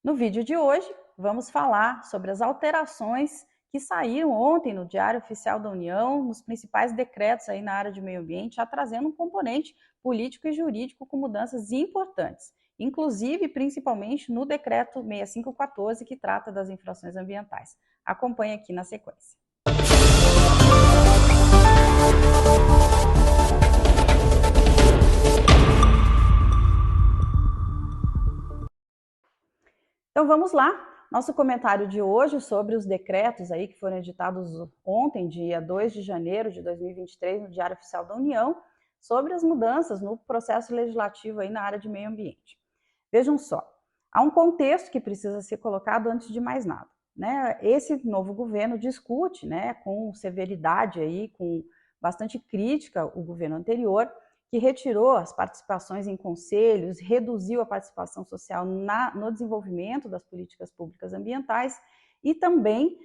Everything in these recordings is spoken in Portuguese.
No vídeo de hoje, vamos falar sobre as alterações que saíram ontem no Diário Oficial da União, nos principais decretos aí na área de meio ambiente, já trazendo um componente político e jurídico com mudanças importantes, inclusive, principalmente, no decreto 6514, que trata das infrações ambientais. Acompanhe aqui na sequência. Então vamos lá, nosso comentário de hoje sobre os decretos aí que foram editados ontem, dia 2 de janeiro de 2023, no Diário Oficial da União, sobre as mudanças no processo legislativo aí na área de meio ambiente. Vejam só, há um contexto que precisa ser colocado antes de mais nada, né? Esse novo governo discute, né, com severidade aí, com bastante crítica o governo anterior, que retirou as participações em conselhos, reduziu a participação social no desenvolvimento das políticas públicas ambientais e também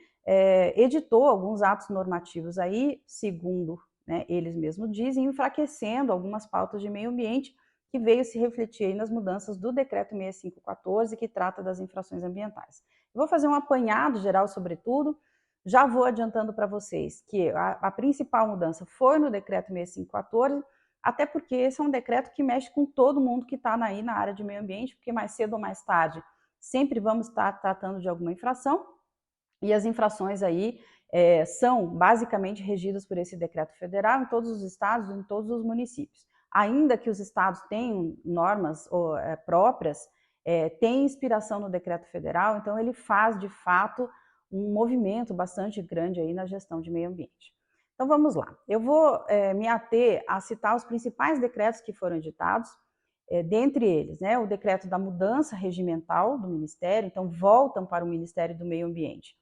editou alguns atos normativos aí, segundo, né, eles mesmos dizem, enfraquecendo algumas pautas de meio ambiente, que veio se refletir aí nas mudanças do decreto 6514, que trata das infrações ambientais. Eu vou fazer um apanhado geral sobre tudo. Já vou adiantando para vocês que a principal mudança foi no decreto 6514, até porque esse é um decreto que mexe com todo mundo que está aí na área de meio ambiente, porque mais cedo ou mais tarde sempre vamos estar tratando de alguma infração, e as infrações aí são basicamente regidas por esse decreto federal em todos os estados, em todos os municípios. Ainda que os estados tenham normas próprias, tem inspiração no decreto federal, então ele faz de fato um movimento bastante grande aí na gestão de meio ambiente. Então vamos lá, eu vou me ater a citar os principais decretos que foram editados, dentre eles, né, o decreto da mudança regimental do Ministério, então voltam para o Ministério do Meio Ambiente.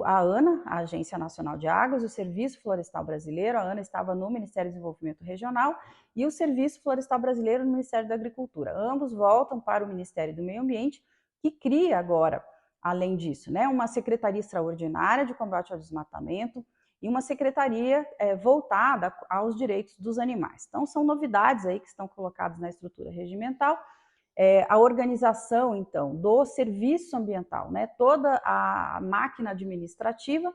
A ANA, a Agência Nacional de Águas, o Serviço Florestal Brasileiro, a ANA estava no Ministério do Desenvolvimento Regional, e o Serviço Florestal Brasileiro no Ministério da Agricultura. Ambos voltam para o Ministério do Meio Ambiente, que cria agora, além disso, né, uma Secretaria Extraordinária de Combate ao Desmatamento, e uma secretaria voltada aos direitos dos animais. Então, são novidades aí que estão colocadas na estrutura regimental. A organização, então, do serviço ambiental, né? Toda a máquina administrativa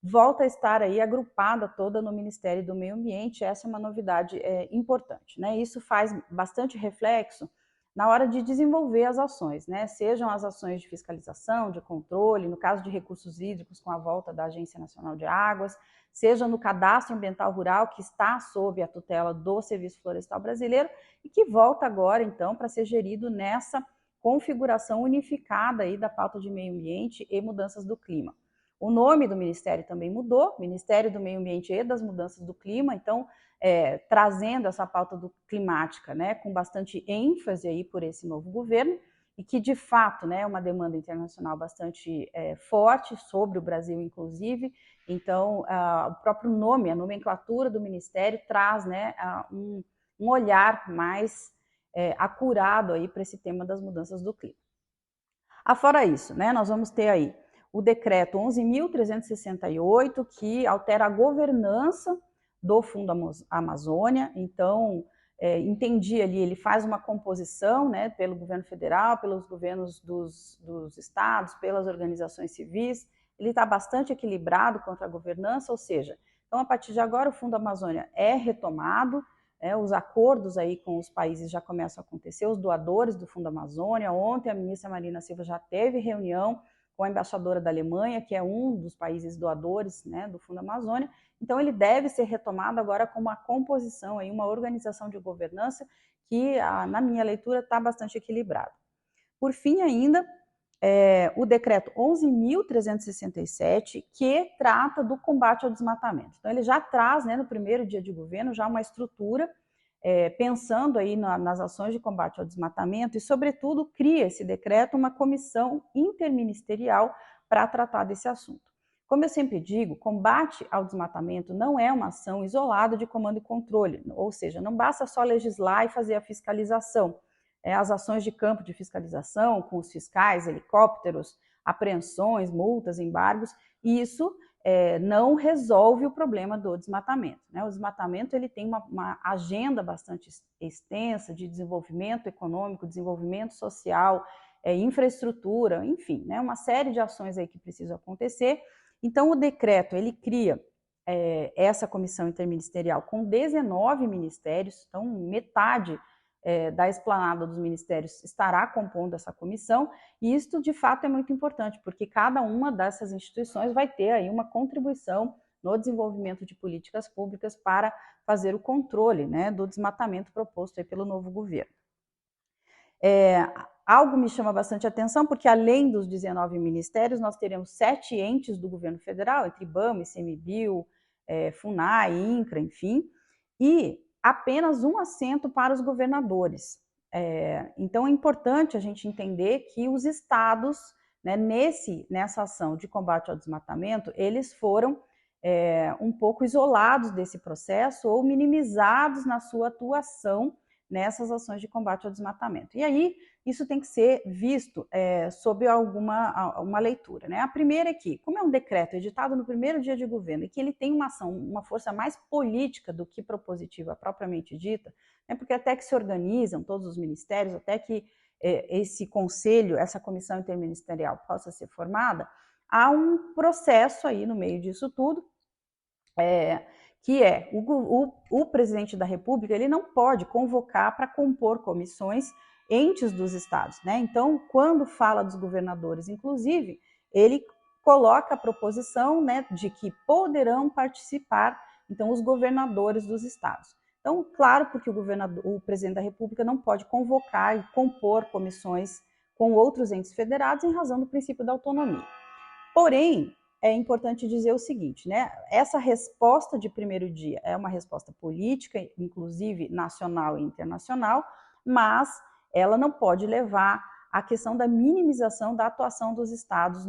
volta a estar aí agrupada toda no Ministério do Meio Ambiente. Essa é uma novidade importante, né? Isso faz bastante reflexo na hora de desenvolver as ações, né? Sejam as ações de fiscalização, de controle, no caso de recursos hídricos, com a volta da Agência Nacional de Águas, seja no cadastro ambiental rural, que está sob a tutela do Serviço Florestal Brasileiro e que volta agora, então, para ser gerido nessa configuração unificada aí da pauta de meio ambiente e mudanças do clima. O nome do Ministério também mudou, Ministério do Meio Ambiente e das Mudanças do Clima, então, trazendo essa pauta climática, né, com bastante ênfase aí por esse novo governo, e que, de fato, né, é uma demanda internacional bastante forte sobre o Brasil, inclusive. Então, o próprio nome, a nomenclatura do Ministério traz, né, um olhar mais acurado aí para esse tema das mudanças do clima. Afora isso, né, nós vamos ter aí o decreto 11.368, que altera a governança do Fundo Amazônia. Então, entendi ali, ele faz uma composição, né, pelo governo federal, pelos governos dos estados, pelas organizações civis. Ele está bastante equilibrado quanto à governança, ou seja, então a partir de agora o Fundo Amazônia é retomado, os acordos aí com os países já começam a acontecer, os doadores do Fundo Amazônia. Ontem a ministra Marina Silva já teve reunião com a embaixadora da Alemanha, que é um dos países doadores, né, do Fundo Amazônia. Então ele deve ser retomado agora com uma composição, aí, uma organização de governança que, na minha leitura, está bastante equilibrada. Por fim, ainda, o decreto 11.367, que trata do combate ao desmatamento. Então ele já traz, né, no primeiro dia de governo, já uma estrutura pensando aí nas ações de combate ao desmatamento e, sobretudo, cria esse decreto uma comissão interministerial para tratar desse assunto. Como eu sempre digo, combate ao desmatamento não é uma ação isolada de comando e controle, ou seja, não basta só legislar e fazer a fiscalização. As ações de campo de fiscalização, com os fiscais, helicópteros, apreensões, multas, embargos, isso não resolve o problema do desmatamento, né? O desmatamento ele tem uma agenda bastante extensa de desenvolvimento econômico, desenvolvimento social, infraestrutura, enfim, né, uma série de ações aí que precisam acontecer. Então, o decreto, ele cria essa comissão interministerial com 19 ministérios, então metade da esplanada dos ministérios estará compondo essa comissão, e isso de fato é muito importante, porque cada uma dessas instituições vai ter aí uma contribuição no desenvolvimento de políticas públicas para fazer o controle, né, do desmatamento proposto aí pelo novo governo. Algo me chama bastante atenção, porque além dos 19 ministérios, nós teremos 7 entes do governo federal, entre IBAMA, ICMBio, FUNAI, INCRA, enfim, e apenas um assento para os governadores. Então é importante a gente entender que os estados, né, nessa ação de combate ao desmatamento, eles foram um pouco isolados desse processo ou minimizados na sua atuação nessas ações de combate ao desmatamento. E aí, isso tem que ser visto sob uma leitura, né? A primeira é que, como é um decreto editado no primeiro dia de governo e que ele tem uma força mais política do que propositiva propriamente dita, né? Porque até que se organizam todos os ministérios, até que esse conselho, essa comissão interministerial possa ser formada, há um processo aí no meio disso tudo, que o presidente da República, ele não pode convocar para compor comissões entes dos estados, né? Então, quando fala dos governadores, inclusive, ele coloca a proposição, né, de que poderão participar, então, os governadores dos estados. Então, claro, porque o presidente da República não pode convocar e compor comissões com outros entes federados em razão do princípio da autonomia. Porém, é importante dizer o seguinte, né? Essa resposta de primeiro dia é uma resposta política, inclusive nacional e internacional, mas ela não pode levar à questão da minimização da atuação dos estados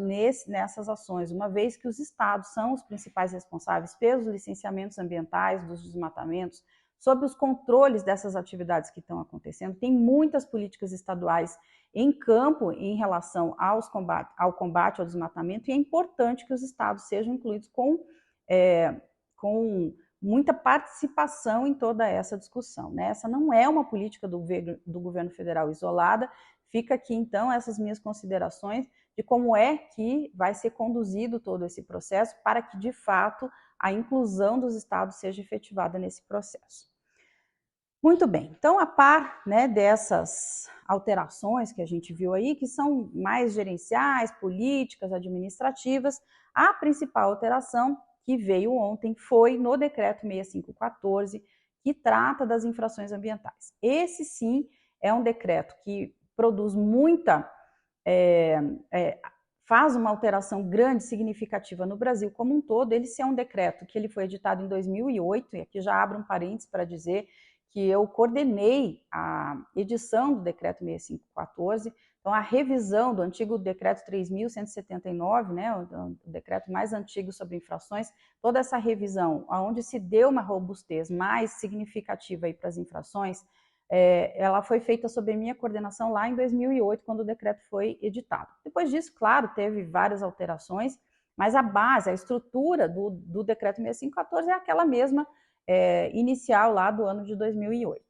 nessas ações, uma vez que os estados são os principais responsáveis pelos licenciamentos ambientais, dos desmatamentos, sobre os controles dessas atividades que estão acontecendo. Tem muitas políticas estaduais em campo em relação ao combate ao desmatamento, e é importante que os estados sejam incluídos com muita participação em toda essa discussão, né? Essa não é uma política do governo federal isolada. Fica aqui, então, essas minhas considerações de como é que vai ser conduzido todo esse processo para que, de fato, a inclusão dos estados seja efetivada nesse processo. Muito bem, então a par, né, dessas alterações que a gente viu aí, que são mais gerenciais, políticas, administrativas, a principal alteração que veio ontem foi no decreto 6514, que trata das infrações ambientais. Esse sim é um decreto que produz faz uma alteração grande, significativa no Brasil como um todo. Ele é um decreto que ele foi editado em 2008, e aqui já abro um parênteses para dizer que eu coordenei a edição do decreto 6514, então a revisão do antigo decreto 3.179, né, o decreto mais antigo sobre infrações, toda essa revisão, onde se deu uma robustez mais significativa aí para as infrações, ela foi feita sob a minha coordenação lá em 2008, quando o decreto foi editado. Depois disso, claro, teve várias alterações, mas a base, a estrutura do decreto 6514 é aquela mesma inicial lá do ano de 2008.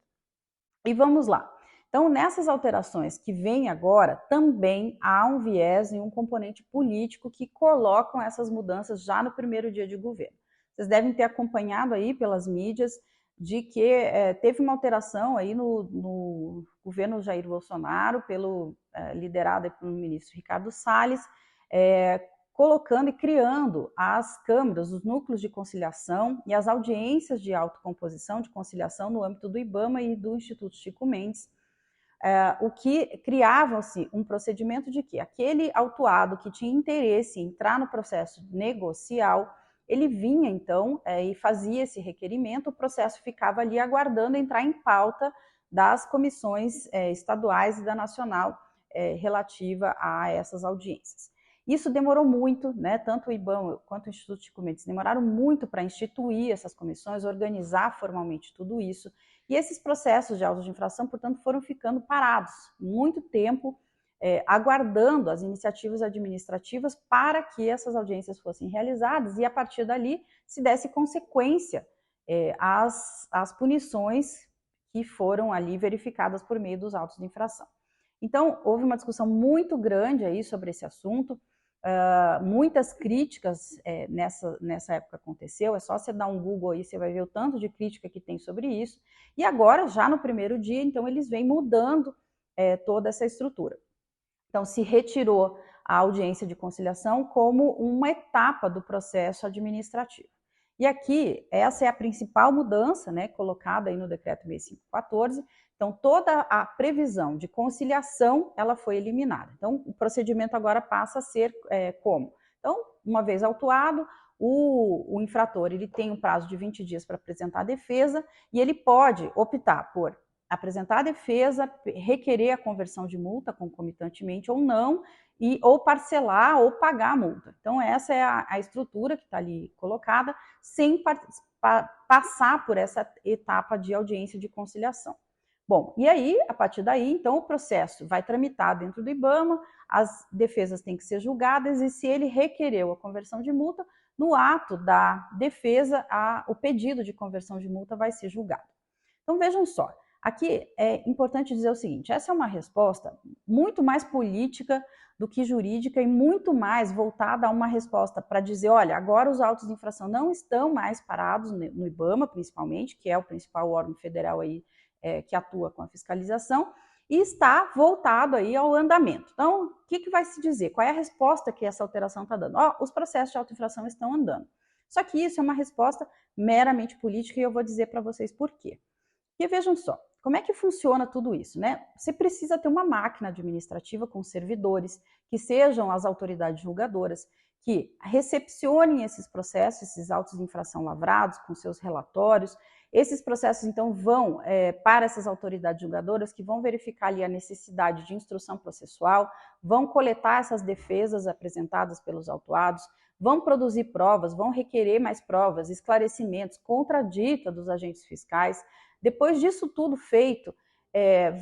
E vamos lá. Então, nessas alterações que vêm agora, também há um viés e um componente político que colocam essas mudanças já no primeiro dia de governo. Vocês devem ter acompanhado aí pelas mídias de que teve uma alteração aí no governo Jair Bolsonaro, liderado pelo ministro Ricardo Salles, colocando e criando as câmaras, os núcleos de conciliação e as audiências de autocomposição, de conciliação no âmbito do IBAMA e do Instituto Chico Mendes, o que criava-se um procedimento de que aquele autuado que tinha interesse em entrar no processo negocial, ele vinha então e fazia esse requerimento, o processo ficava ali aguardando entrar em pauta das comissões estaduais e da nacional relativa a essas audiências. Isso demorou muito, né? Tanto o IBAMA quanto o Instituto Chico Mendes demoraram muito para instituir essas comissões, organizar formalmente tudo isso. E esses processos de autos de infração, portanto, foram ficando parados muito tempo, aguardando as iniciativas administrativas para que essas audiências fossem realizadas e, a partir dali, se desse consequência às punições que foram ali verificadas por meio dos autos de infração. Então, houve uma discussão muito grande aí sobre esse assunto, muitas críticas nessa época aconteceu, é só você dar um Google aí, você vai ver o tanto de crítica que tem sobre isso, e agora, já no primeiro dia, então eles vêm mudando toda essa estrutura. Então, se retirou a audiência de conciliação como uma etapa do processo administrativo. E aqui, essa é a principal mudança, né, colocada aí no decreto 6514. Então, toda a previsão de conciliação, ela foi eliminada. Então, o procedimento agora passa a ser como? Então, uma vez autuado, o infrator ele tem um prazo de 20 dias para apresentar a defesa e ele pode optar por apresentar a defesa, requerer a conversão de multa concomitantemente ou não, ou parcelar ou pagar a multa. Então, essa é a estrutura que está ali colocada, sem passar por essa etapa de audiência de conciliação. Bom, e aí, a partir daí, então, o processo vai tramitar dentro do IBAMA, as defesas têm que ser julgadas, e se ele requereu a conversão de multa, no ato da defesa, o pedido de conversão de multa vai ser julgado. Então, vejam só, aqui é importante dizer o seguinte, essa é uma resposta muito mais política do que jurídica e muito mais voltada a uma resposta para dizer, olha, agora os autos de infração não estão mais parados no IBAMA, principalmente, que é o principal órgão federal aí que atua com a fiscalização, e está voltado aí ao andamento. Então, o que vai se dizer? Qual é a resposta que essa alteração está dando? Os processos de auto-infração estão andando. Só que isso é uma resposta meramente política e eu vou dizer para vocês por quê. E vejam só, como é que funciona tudo isso, né? Você precisa ter uma máquina administrativa com servidores, que sejam as autoridades julgadoras, que recepcionem esses processos, esses autos de infração lavrados, com seus relatórios. Esses processos, então, vão para essas autoridades julgadoras, que vão verificar ali a necessidade de instrução processual, vão coletar essas defesas apresentadas pelos autuados, vão produzir provas, vão requerer mais provas, esclarecimentos, contradita dos agentes fiscais. Depois disso tudo feito,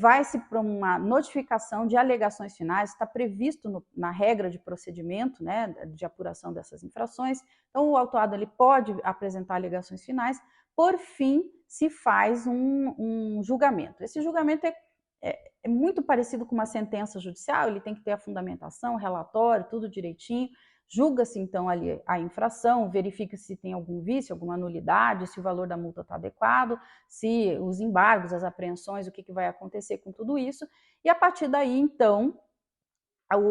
vai-se para uma notificação de alegações finais, está previsto na regra de procedimento, né, de apuração dessas infrações. Então, o autuado ele pode apresentar alegações finais, por fim, se faz um julgamento. Esse julgamento é muito parecido com uma sentença judicial, ele tem que ter a fundamentação, relatório, tudo direitinho. Julga-se, então, ali a infração, verifica se tem algum vício, alguma nulidade, se o valor da multa está adequado, se os embargos, as apreensões, o que vai acontecer com tudo isso. E a partir daí, então,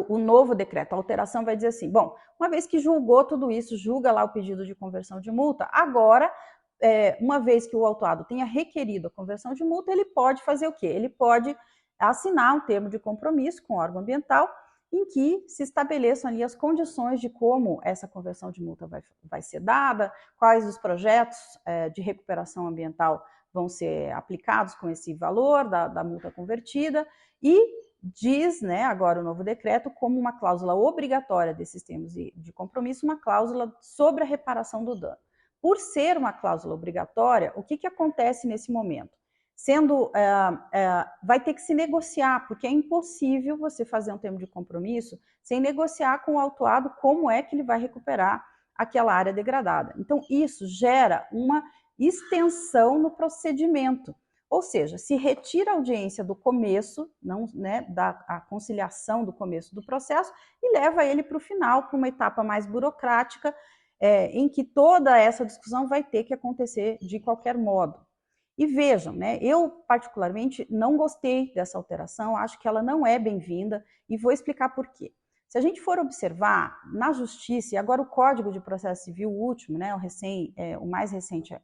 o novo decreto, a alteração vai dizer assim, bom, uma vez que julgou tudo isso, julga lá o pedido de conversão de multa, agora, uma vez que o autuado tenha requerido a conversão de multa, ele pode fazer o quê? Ele pode assinar um termo de compromisso com o órgão ambiental, em que se estabeleçam ali as condições de como essa conversão de multa vai ser dada, quais os projetos de recuperação ambiental vão ser aplicados com esse valor da multa convertida, e diz, né, agora o novo decreto, como uma cláusula obrigatória desses termos de compromisso, uma cláusula sobre a reparação do dano. Por ser uma cláusula obrigatória, o que acontece nesse momento? Vai ter que se negociar, porque é impossível você fazer um termo de compromisso sem negociar com o autuado como é que ele vai recuperar aquela área degradada. Então, isso gera uma extensão no procedimento, ou seja, se retira a audiência do começo, não, né, a conciliação do começo do processo, e leva ele para o final, para uma etapa mais burocrática, em que toda essa discussão vai ter que acontecer de qualquer modo. E vejam, né, eu particularmente não gostei dessa alteração, acho que ela não é bem-vinda e vou explicar por quê. Se a gente for observar na justiça, e agora o Código de Processo Civil, o último, né, o mais recente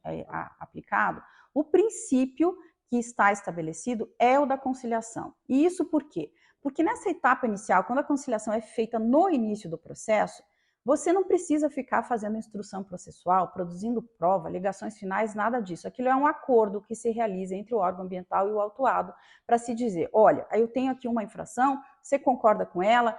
aplicado, o princípio que está estabelecido é o da conciliação. E isso por quê? Porque nessa etapa inicial, quando a conciliação é feita no início do processo, você não precisa ficar fazendo instrução processual, produzindo prova, alegações finais, nada disso. Aquilo é um acordo que se realiza entre o órgão ambiental e o autuado para se dizer, olha, eu tenho aqui uma infração, você concorda com ela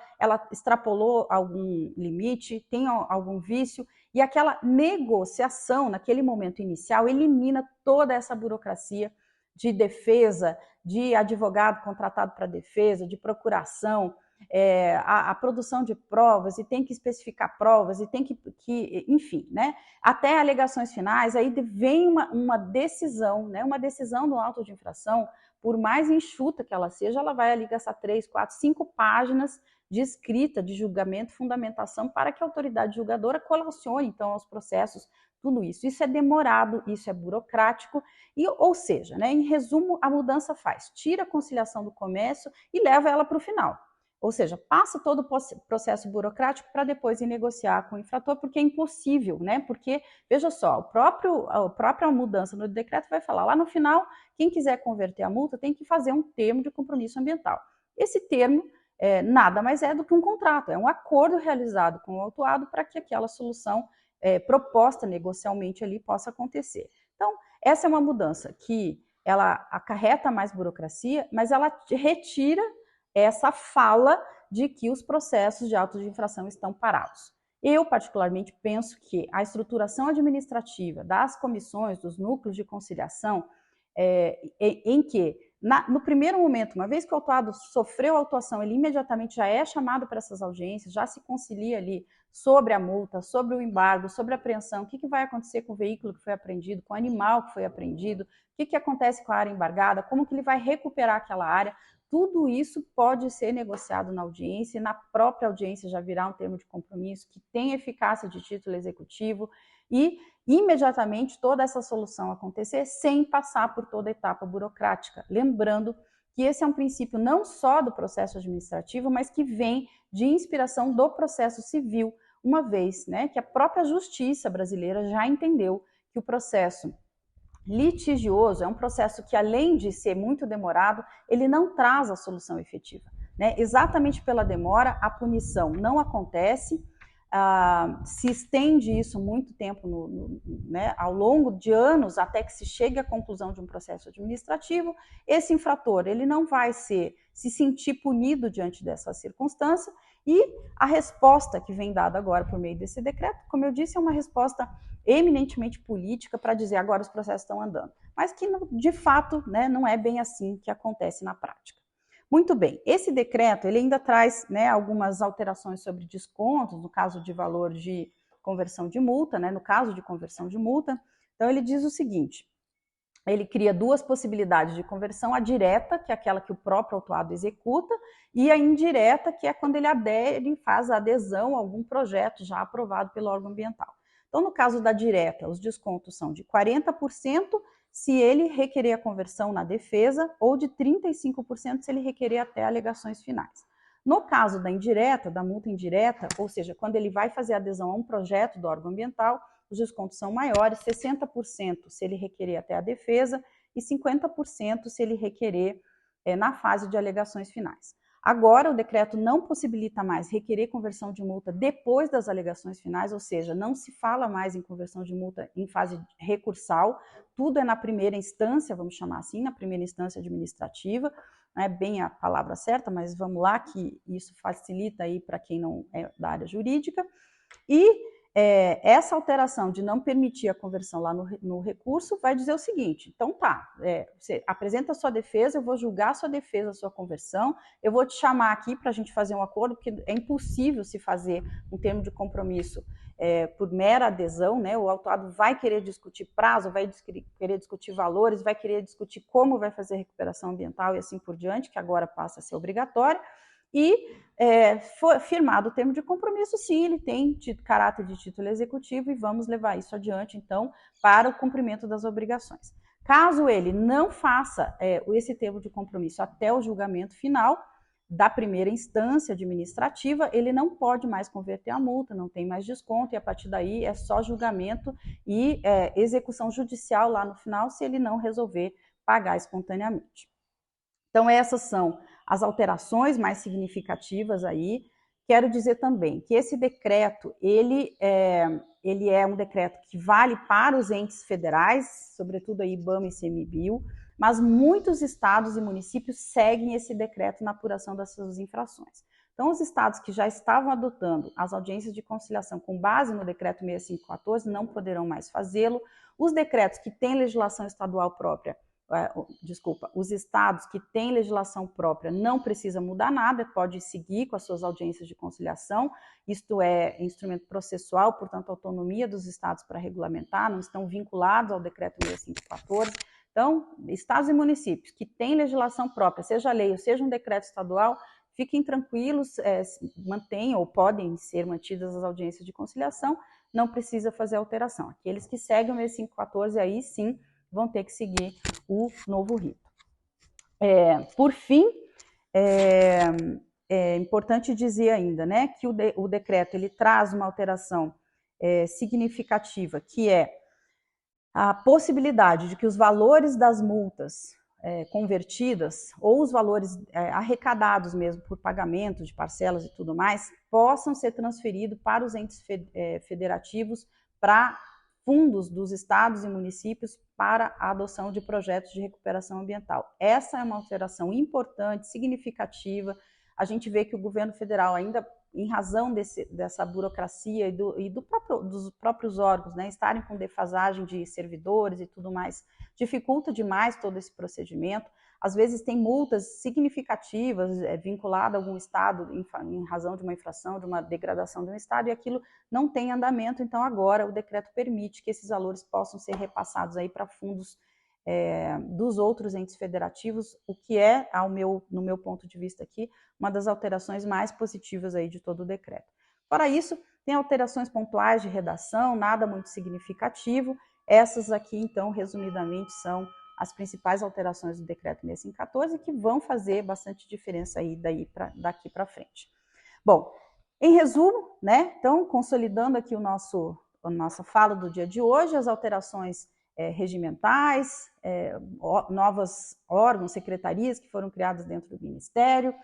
extrapolou algum limite, tem algum vício, e aquela negociação, naquele momento inicial, elimina toda essa burocracia de defesa, de advogado contratado para defesa, de procuração, a produção de provas, e tem que especificar provas, e tem que enfim, né? Até alegações finais, aí vem uma decisão, né? Uma decisão do auto de infração por mais enxuta que ela seja, ela vai ali gastar 3, 4, 5 páginas de escrita, de julgamento, fundamentação, para que a autoridade julgadora colacione, então, aos processos, tudo isso. Isso é demorado, isso é burocrático, ou seja, né, em resumo, a mudança tira a conciliação do comércio e leva ela para o final. Ou seja, passa todo o processo burocrático para depois ir negociar com o infrator, porque é impossível, né? Porque, veja só, a própria mudança no decreto vai falar, lá no final, quem quiser converter a multa tem que fazer um termo de compromisso ambiental. Esse termo nada mais é do que um contrato, é um acordo realizado com o autuado para que aquela solução proposta negocialmente ali possa acontecer. Então, essa é uma mudança que ela acarreta mais burocracia, mas ela retira essa fala de que os processos de autos de infração estão parados. Eu, particularmente, penso que a estruturação administrativa das comissões, dos núcleos de conciliação, em que, no primeiro momento, uma vez que o autuado sofreu a autuação, ele imediatamente já é chamado para essas audiências, já se concilia ali sobre a multa, sobre o embargo, sobre a apreensão, o que vai acontecer com o veículo que foi apreendido, com o animal que foi apreendido, o que acontece com a área embargada, como que ele vai recuperar aquela área. Tudo isso pode ser negociado na audiência, e na própria audiência já virá um termo de compromisso que tem eficácia de título executivo e imediatamente toda essa solução acontecer sem passar por toda a etapa burocrática. Lembrando que esse é um princípio não só do processo administrativo, mas que vem de inspiração do processo civil, uma vez, né, que a própria justiça brasileira já entendeu que o processo litigioso é um processo que, além de ser muito demorado, ele não traz a solução efetiva, né? Exatamente pela demora, a punição não acontece, se estende isso muito tempo, né, ao longo de anos, até que se chegue à conclusão de um processo administrativo. Esse infrator ele não vai se sentir punido diante dessa circunstância, e a resposta que vem dada agora por meio desse decreto, como eu disse, é uma resposta eminentemente política para dizer agora os processos estão andando, mas que de fato, né, não é bem assim que acontece na prática. Muito bem, esse decreto ele ainda traz, né, algumas alterações sobre descontos, no caso de valor de conversão de multa, né, no caso de conversão de multa. Então ele diz o seguinte: ele cria duas possibilidades de conversão, a direta, que é aquela que o próprio autuado executa, e a indireta, que é quando ele adere, faz a adesão a algum projeto já aprovado pelo órgão ambiental. Então, no caso da direta, os descontos são de 40% se ele requerer a conversão na defesa, ou de 35% se ele requerer até alegações finais. No caso da indireta, da multa indireta, ou seja, quando ele vai fazer adesão a um projeto do órgão ambiental, os descontos são maiores, 60% se ele requerer até a defesa e 50% se ele requerer na fase de alegações finais. Agora, o decreto não possibilita mais requerer conversão de multa depois das alegações finais, ou seja, não se fala mais em conversão de multa em fase recursal, tudo é na primeira instância, vamos chamar assim, na primeira instância administrativa. Não é bem a palavra certa, mas vamos lá, que isso facilita aí para quem não é da área jurídica. E essa alteração de não permitir a conversão lá no recurso vai dizer o seguinte: então tá, você apresenta a sua defesa, eu vou julgar a sua defesa, a sua conversão, eu vou te chamar aqui para a gente fazer um acordo, porque é impossível se fazer um termo de compromisso por mera adesão, né? O autuado vai querer discutir prazo, vai querer discutir valores, vai querer discutir como vai fazer a recuperação ambiental e assim por diante, que agora passa a ser obrigatório. E foi firmado o termo de compromisso, sim, ele tem caráter de título executivo e vamos levar isso adiante, então, para o cumprimento das obrigações. Caso ele não faça esse termo de compromisso até o julgamento final da primeira instância administrativa, ele não pode mais converter a multa, não tem mais desconto, e a partir daí é só julgamento e execução judicial lá no final, se ele não resolver pagar espontaneamente. Então, essas são as alterações mais significativas aí. Quero dizer também que esse decreto, ele é um decreto que vale para os entes federais, sobretudo a IBAMA e ICMBio, mas muitos estados e municípios seguem esse decreto na apuração das suas infrações. Então, os estados que já estavam adotando as audiências de conciliação com base no decreto 6514 não poderão mais fazê-lo. Os decretos que têm legislação estadual própria, os estados que têm legislação própria não precisa mudar nada, pode seguir com as suas audiências de conciliação, isto é instrumento processual, portanto, autonomia dos estados para regulamentar, não estão vinculados ao decreto 6514, Então, estados e municípios que têm legislação própria, seja lei ou seja um decreto estadual, fiquem tranquilos, mantenham ou podem ser mantidas as audiências de conciliação, não precisa fazer alteração. Aqueles que seguem o 6514, aí sim vão ter que seguir o novo rito. Por fim, é importante dizer ainda, né, que o decreto ele traz uma alteração significativa, que é a possibilidade de que os valores das multas convertidas ou os valores arrecadados mesmo por pagamento de parcelas e tudo mais possam ser transferidos para os entes federativos, para fundos dos estados e municípios para a adoção de projetos de recuperação ambiental. Essa é uma alteração importante, significativa. A gente vê que o governo federal ainda, em razão dessa burocracia dos próprios órgãos, né, estarem com defasagem de servidores e tudo mais, dificulta demais todo esse procedimento. Às vezes tem multas significativas vinculadas a algum estado em razão de uma infração, de uma degradação de um estado, e aquilo não tem andamento. Então agora o decreto permite que esses valores possam ser repassados aí para fundos dos outros entes federativos, o que é, no meu ponto de vista aqui, uma das alterações mais positivas aí de todo o decreto. Fora isso, tem alterações pontuais de redação, nada muito significativo. Essas aqui, então, resumidamente, são as principais alterações do decreto 6514 que vão fazer bastante diferença aí daqui para frente. Bom, em resumo, né, então, consolidando aqui a nossa fala do dia de hoje, as alterações regimentais, novos órgãos, secretarias que foram criadas dentro do Ministério,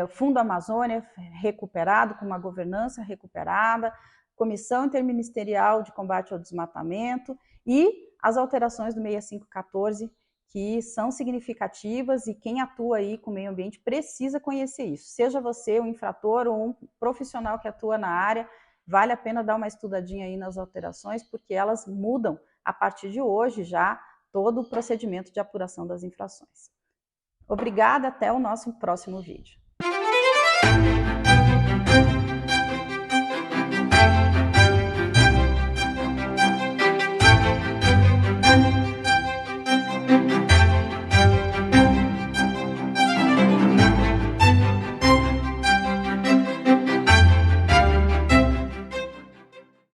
Fundo Amazônia recuperado, com uma governança recuperada, Comissão Interministerial de Combate ao Desmatamento e as alterações do 6514, que são significativas e quem atua aí com o meio ambiente precisa conhecer isso. Seja você um infrator ou um profissional que atua na área, vale a pena dar uma estudadinha aí nas alterações, porque elas mudam a partir de hoje já todo o procedimento de apuração das infrações. Obrigada, até o nosso próximo vídeo.